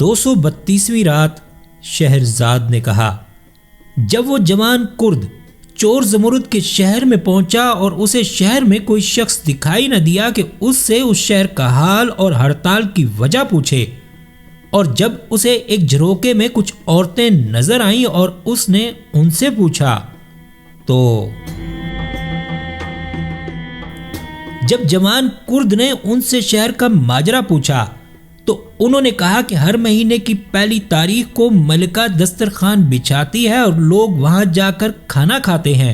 232ویں رات شہرزاد نے کہا، جب وہ جوان کرد چور زمرد کے شہر میں پہنچا اور اسے شہر میں کوئی شخص دکھائی نہ دیا کہ اس سے اس شہر کا حال اور ہڑتال کی وجہ پوچھے، اور جب اسے ایک جھروکے میں کچھ عورتیں نظر آئیں اور اس نے ان سے پوچھا تو جب جوان کرد نے ان سے شہر کا ماجرا پوچھا تو انہوں نے کہا کہ ہر مہینے کی پہلی تاریخ کو ملکہ دسترخوان بچھاتی ہے اور لوگ وہاں جا کر کھانا کھاتے ہیں۔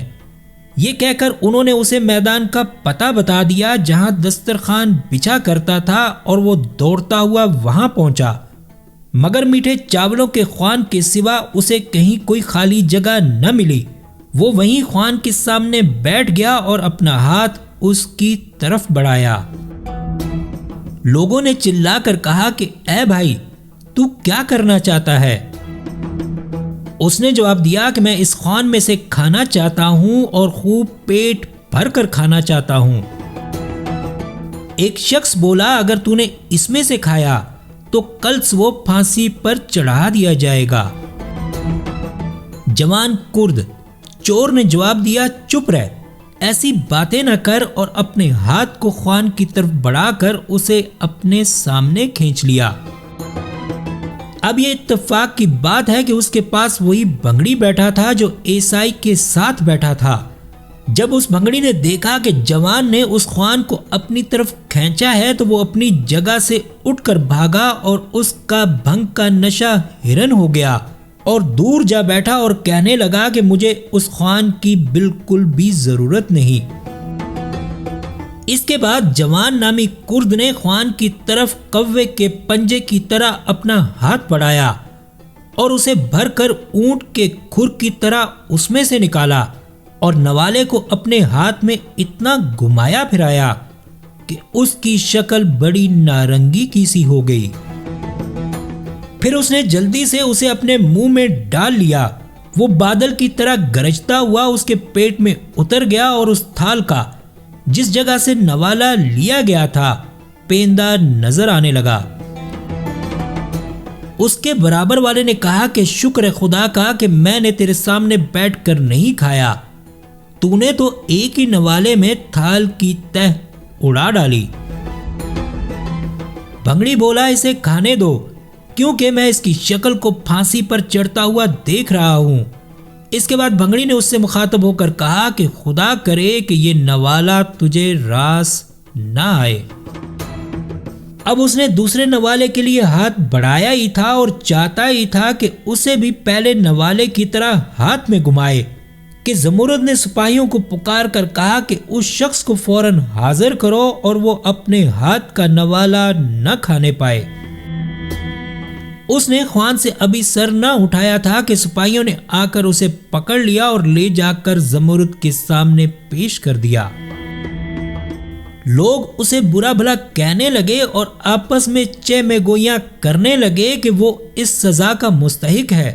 یہ کہہ کر انہوں نے اسے میدان کا پتہ بتا دیا جہاں دسترخوان بچھا کرتا تھا، اور وہ دوڑتا ہوا وہاں پہنچا، مگر میٹھے چاولوں کے خوان کے سوا اسے کہیں کوئی خالی جگہ نہ ملی۔ وہ وہیں خوان کے سامنے بیٹھ گیا اور اپنا ہاتھ اس کی طرف بڑھایا۔ لوگوں نے چلا کر کہا کہ اے بھائی، تو کیا کرنا چاہتا ہے؟ اس نے جواب دیا کہ میں اس خوان میں سے کھانا چاہتا ہوں اور خوب پیٹ بھر کر کھانا چاہتا ہوں۔ ایک شخص بولا، اگر تو نے اس میں سے کھایا تو کل وہ پھانسی پر چڑھا دیا جائے گا۔ جوان کرد چور نے جواب دیا، چپ رہ، ایسی باتیں نہ کر، اور اپنے ہاتھ کو خوان کی طرف بڑھا کر اسے اپنے سامنے کھینچ لیا۔ اب یہ اتفاق کی بات ہے کہ اس کے پاس وہی بھنگڑی بیٹھا تھا جو عیسائی کے ساتھ بیٹھا تھا۔ جب اس بھنگڑی نے دیکھا کہ جوان نے اس خوان کو اپنی طرف کھینچا ہے تو وہ اپنی جگہ سے اٹھ کر بھاگا، اور اس کا بھنگ کا نشہ ہرن ہو گیا، اور دور جا بیٹھا اور کہنے لگا کہ مجھے اس خوان کی بالکل بھی ضرورت نہیں۔ اس کے بعد جوان نامی کرد نے خوان کی طرف کوے کے پنجے کی طرح اپنا ہاتھ بڑھایا اور اسے بھر کر اونٹ کے کھر کی طرح اس میں سے نکالا، اور نوالے کو اپنے ہاتھ میں اتنا گھمایا پھرایا کہ اس کی شکل بڑی نارنگی کی سی ہو گئی۔ پھر اس نے جلدی سے اسے اپنے منہ میں ڈال لیا۔ وہ بادل کی طرح گرجتا ہوا اس کے پیٹ میں اتر گیا، اور اس تھال کا جس جگہ سے نوالا لیا گیا تھا پیندا نظر آنے لگا۔ اس کے برابر والے نے کہا کہ شکر ہے خدا کا کہ میں نے تیرے سامنے بیٹھ کر نہیں کھایا، تو نے تو ایک ہی نوالے میں تھال کی تہ اڑا ڈالی۔ بھنگڑی بولا، اسے کھانے دو، کیونکہ میں اس کی شکل کو پھانسی پر چڑھتا ہوا دیکھ رہا ہوں۔ اس کے بعد بھنگڑی نے اس سے مخاطب ہو کر کہا کہ خدا کرے کہ یہ نوالا تجھے راس نہ آئے۔ اب اس نے دوسرے نوالے کے لیے ہاتھ بڑھایا ہی تھا اور چاہتا ہی تھا کہ اسے بھی پہلے نوالے کی طرح ہاتھ میں گھمائے کہ زمرد نے سپاہیوں کو پکار کر کہا کہ اس شخص کو فوراً حاضر کرو اور وہ اپنے ہاتھ کا نوالا نہ کھانے پائے۔ اس نے خوان سے ابھی سر نہ اٹھایا تھا کہ سپاہیوں نے آ کر اسے پکڑ لیا اور لے جا کر زمرد کے سامنے پیش کر دیا۔ لوگ اسے برا بھلا کہنے لگے اور آپس میں چہ میں گویاں کرنے لگے کہ وہ اس سزا کا مستحق ہے۔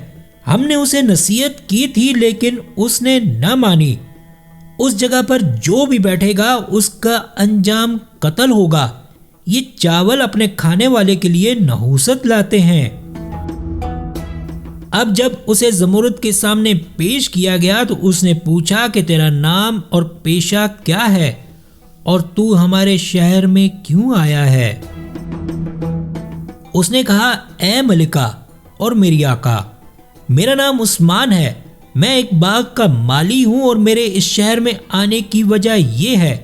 ہم نے اسے نصیحت کی تھی لیکن اس نے نہ مانی۔ اس جگہ پر جو بھی بیٹھے گا اس کا انجام قتل ہوگا۔ یہ چاول اپنے کھانے والے کے لیے نحوست لاتے ہیں۔ اب جب اسے زمرد کے سامنے پیش کیا گیا تو اس نے پوچھا کہ تیرا نام اور پیشہ کیا ہے اور تو ہمارے شہر میں کیوں آیا ہے؟ اس نے کہا، اے ملکہ اور میری آقا، میرا نام عثمان ہے، میں ایک باغ کا مالی ہوں اور میرے اس شہر میں آنے کی وجہ یہ ہے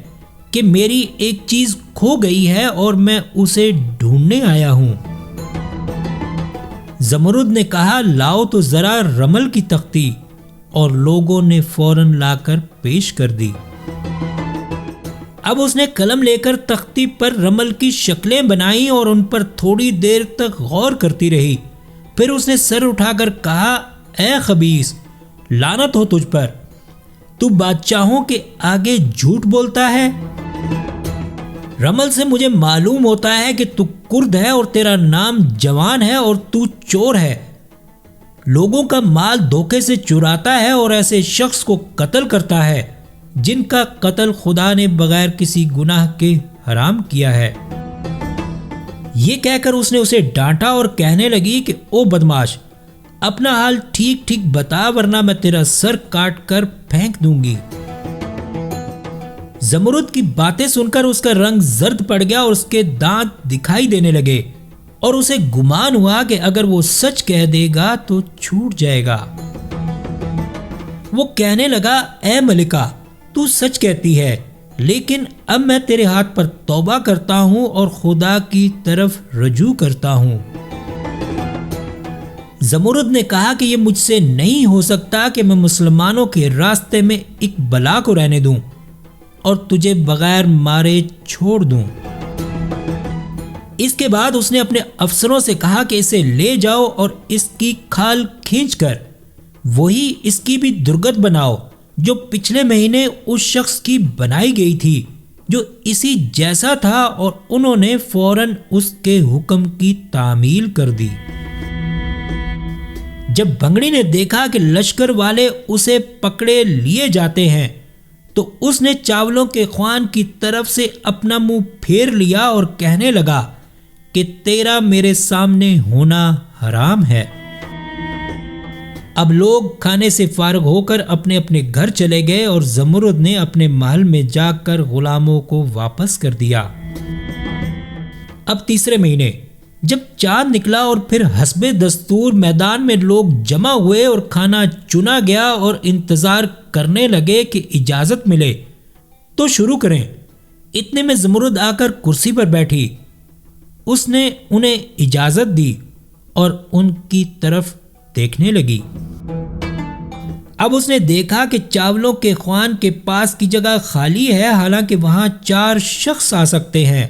کہ میری ایک چیز کھو گئی ہے اور میں اسے ڈھونڈنے آیا ہوں۔ زمرد نے کہا، لاؤ تو ذرا رمل کی تختی، اور لوگوں نے فوراً لا کر پیش کر دی۔ اب اس نے قلم لے کر تختی پر رمل کی شکلیں بنائیں اور ان پر تھوڑی دیر تک غور کرتی رہی۔ پھر اس نے سر اٹھا کر کہا، اے خبیث، لعنت ہو تجھ پر، تو بادشاہوں کے آگے جھوٹ بولتا ہے۔ رمل سے مجھے معلوم ہوتا ہے کہ تو کرد ہے اور تیرا نام جوان ہے اور تو چور ہے، لوگوں کا مال دھوکے سے چراتا ہے اور ایسے شخص کو قتل کرتا ہے جن کا قتل خدا نے بغیر کسی گناہ کے حرام کیا ہے۔ یہ کہہ کر اس نے اسے ڈانٹا اور کہنے لگی کہ او بدماش، اپنا حال ٹھیک ٹھیک بتا ورنہ میں تیرا سر کاٹ کر پھینک دوں گی۔ زمرد کی باتیں سن کر اس کا رنگ زرد پڑ گیا اور اس کے دانت دکھائی دینے لگے اور اسے گمان ہوا کہ اگر وہ سچ کہہ دے گا تو چھوٹ جائے گا۔ وہ کہنے لگا، اے ملکہ، تو سچ کہتی ہے، لیکن اب میں تیرے ہاتھ پر توبہ کرتا ہوں اور خدا کی طرف رجوع کرتا ہوں۔ زمرد نے کہا کہ یہ مجھ سے نہیں ہو سکتا کہ میں مسلمانوں کے راستے میں ایک بلا کو رہنے دوں اور تجھے بغیر مارے چھوڑ دوں۔ اس کے بعد اس نے اپنے افسروں سے کہا کہ اسے لے جاؤ اور اس کی کھال کھینچ کر وہی اس کی بھی درگت بناؤ جو پچھلے مہینے اس شخص کی بنائی گئی تھی جو اسی جیسا تھا، اور انہوں نے فوراً اس کے حکم کی تعمیل کر دی۔ جب بھنگڑی نے دیکھا کہ لشکر والے اسے پکڑے لیے جاتے ہیں تو اس نے چاولوں کے خوان کی طرف سے اپنا منہ پھیر لیا اور کہنے لگا کہ تیرا میرے سامنے ہونا حرام ہے۔ اب لوگ کھانے سے فارغ ہو کر اپنے اپنے گھر چلے گئے اور زمرد نے اپنے محل میں جا کر غلاموں کو واپس کر دیا۔ اب تیسرے مہینے جب چاند نکلا اور پھر حسب دستور میدان میں لوگ جمع ہوئے اور کھانا چنا گیا اور انتظار کرنے لگے کہ اجازت ملے تو شروع کریں، اتنے میں زمرد آ کر کرسی پر بیٹھی۔ اس نے انہیں اجازت دی اور ان کی طرف دیکھنے لگی۔ اب اس نے دیکھا کہ چاولوں کے خوان کے پاس کی جگہ خالی ہے، حالانکہ وہاں 4 شخص آ سکتے ہیں۔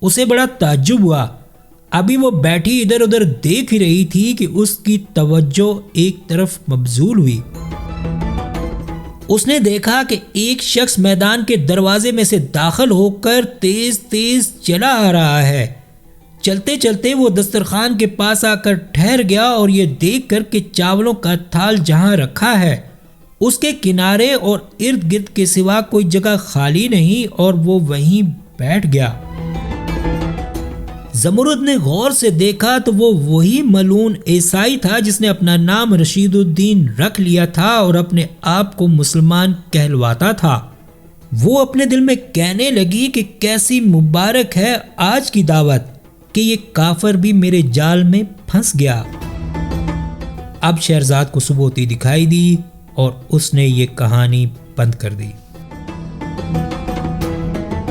اسے بڑا تعجب ہوا۔ ابھی وہ بیٹھی ادھر ادھر دیکھ ہی رہی تھی کہ اس کی توجہ ایک طرف مبذول ہوئی۔ اس نے دیکھا کہ ایک شخص میدان کے دروازے میں سے داخل ہو کر تیز تیز چلا آ رہا ہے۔ چلتے چلتے وہ دسترخوان کے پاس آ کر ٹھہر گیا اور یہ دیکھ کر کہ چاولوں کا تھال جہاں رکھا ہے اس کے کنارے اور ارد گرد کے سوا کوئی جگہ خالی نہیں، اور وہ وہیں بیٹھ گیا۔ زمرد نے غور سے دیکھا تو وہ وہی ملعون عیسائی تھا جس نے اپنا نام رشید الدین رکھ لیا تھا اور اپنے آپ کو مسلمان کہلواتا تھا۔ وہ اپنے دل میں کہنے لگی کہ کیسی مبارک ہے آج کی دعوت کہ یہ کافر بھی میرے جال میں پھنس گیا۔ اب شہرزاد کو صبح ہوتی دکھائی دی اور اس نے یہ کہانی بند کر دی۔